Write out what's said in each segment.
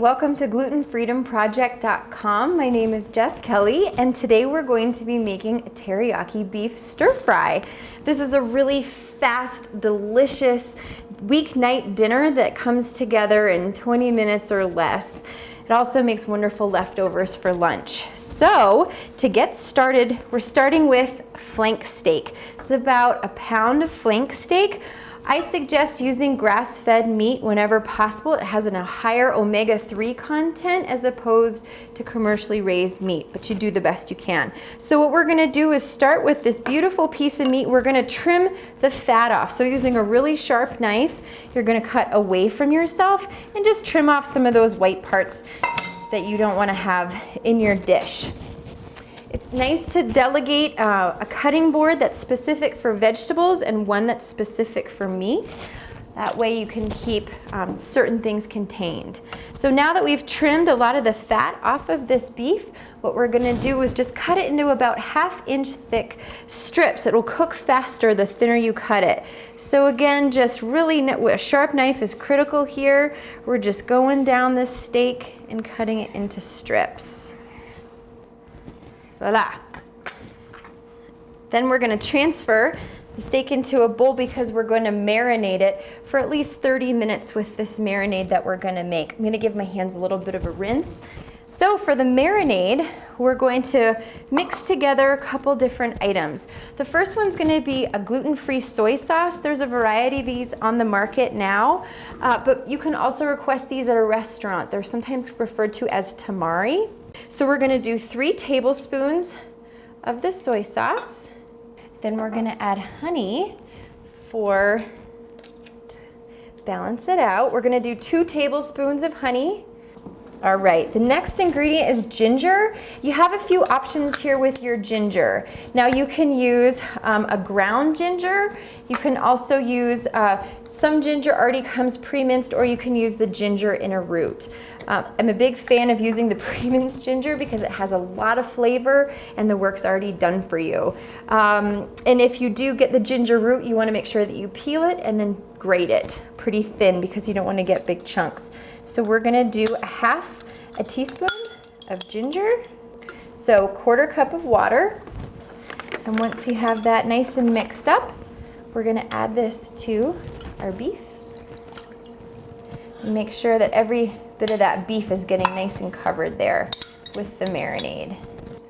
welcome to glutenfreedomproject.com. My name is Jess Kelly, and today we're going to be making a teriyaki beef stir fry. This is a really fast, delicious weeknight dinner that comes together in 20 minutes or less. It also makes wonderful leftovers for lunch. So to get started, we're starting with flank steak. It's about a pound of flank steak. I suggest using grass-fed meat whenever possible. It has a higher omega-3 content as opposed to commercially raised meat, but you do the best you can. So what we're gonna do is start with this beautiful piece of meat. We're gonna trim the fat off. So using a really sharp knife, you're gonna cut away from yourself and just trim off some of those white parts that you don't wanna have in your dish. It's nice to delegate a cutting board that's specific for vegetables and one that's specific for meat. That way you can keep certain things contained. So now that we've trimmed a lot of the fat off of this beef, what we're gonna do is just cut it into about 1/2 inch thick strips. It'll cook faster the thinner you cut it. So again, just really, a sharp knife is critical here. We're just going down this steak and cutting it into strips. Voila. Then we're going to transfer the steak into a bowl because we're going to marinate it for at least 30 minutes with this marinade that we're going to make. I'm going to give my hands a little bit of a rinse. So for the marinade, we're going to mix together a couple different items. The first one's going to be a gluten-free soy sauce. There's a variety of these on the market now, but you can also request these at a restaurant. They're sometimes referred to as tamari. So we're gonna do 3 tablespoons of the soy sauce. Then we're gonna add honey to balance it out. We're gonna do 2 tablespoons of honey. All right, the next ingredient is ginger. You have a few options here with your ginger. Now you can use a ground ginger. You can also use, some ginger already comes pre-minced, or you can use the ginger in a root. I'm a big fan of using the pre-minced ginger because it has a lot of flavor and the work's already done for you. And if you do get the ginger root, you wanna make sure that you peel it and then grate it pretty thin because you don't wanna get big chunks. So we're gonna do 1/2 teaspoon of ginger, so 1/4 cup of water. And once you have that nice and mixed up, we're gonna add this to our beef. And make sure that every bit of that beef is getting nice and covered there with the marinade.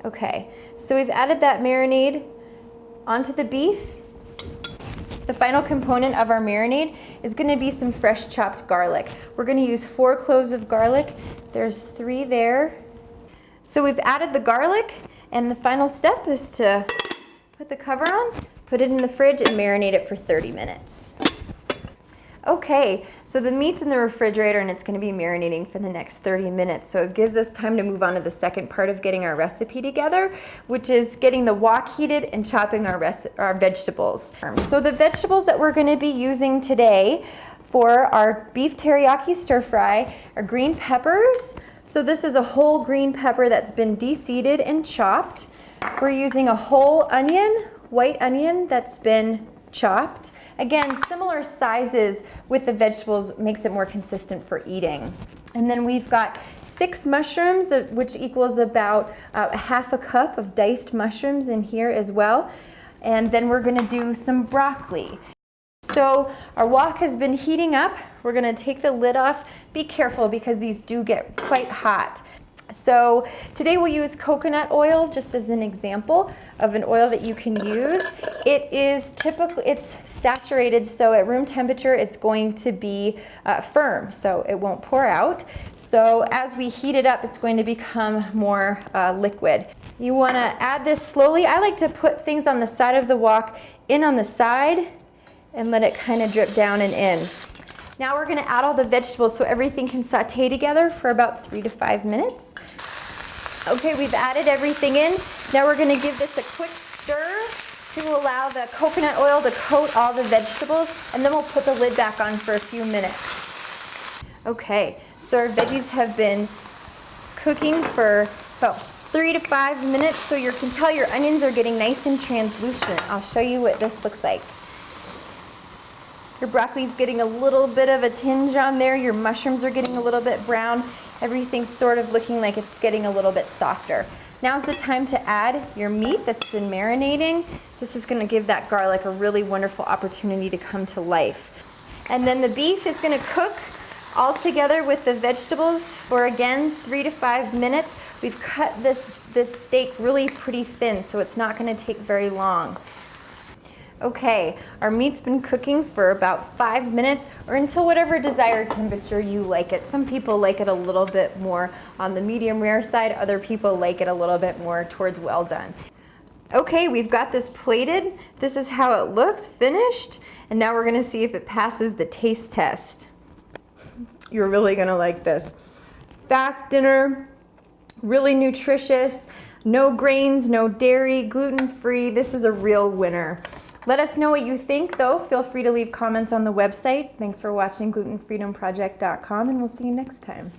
Okay, so we've added that marinade onto the beef. The final component of our marinade is going to be some fresh chopped garlic. We're going to use 4 cloves of garlic. There's 3 there. So we've added the garlic, and the final step is to put the cover on, put it in the fridge, and marinate it for 30 minutes. Okay, so the meat's in the refrigerator and it's going to be marinating for the next 30 minutes. So it gives us time to move on to the second part of getting our recipe together, which is getting the wok heated and chopping our vegetables. So the vegetables that we're going to be using today for our beef teriyaki stir fry are green peppers. So this is a whole green pepper that's been de-seeded and chopped. We're using a whole onion, white onion that's been chopped. Again, similar sizes with the vegetables makes it more consistent for eating. And then we've got 6 mushrooms, which equals about 1/2 cup of diced mushrooms in here as well. And then we're gonna do some broccoli. So our wok has been heating up. We're gonna take the lid off. Be careful because these do get quite hot. So today we'll use coconut oil just as an example of an oil that you can use. It is typically, it's saturated, so at room temperature it's going to be firm, so it won't pour out. So as we heat it up, it's going to become more liquid. You want to add this slowly. I like to put things on the side of the wok, in on the side, and let it kind of drip down and in. Now we're going to add all the vegetables so everything can saute together for about 3 to 5 minutes. Okay, we've added everything in. Now we're going to give this a quick stir to allow the coconut oil to coat all the vegetables, and then we'll put the lid back on for a few minutes. Okay, so our veggies have been cooking for about 3 to 5 minutes, so you can tell your onions are getting nice and translucent. I'll show you what this looks like. Your broccoli's getting a little bit of a tinge on there. Your mushrooms are getting a little bit brown. Everything's sort of looking like it's getting a little bit softer. Now's the time to add your meat that's been marinating. This is gonna give that garlic a really wonderful opportunity to come to life. And then the beef is gonna cook all together with the vegetables for, again, 3 to 5 minutes. We've cut this steak really pretty thin, so it's not gonna take very long. Okay, our meat's been cooking for about 5 minutes, or until whatever desired temperature you like it. Some people like it a little bit more on the medium rare side, other people like it a little bit more towards well done. Okay, we've got this plated. This is how it looks finished, and now we're gonna see if it passes the taste test. You're really gonna like this. Fast dinner, really nutritious, no grains, no dairy, gluten-free. This is a real winner. Let us know what you think, though. Feel free to leave comments on the website. Thanks for watching glutenfreedomproject.com, and we'll see you next time.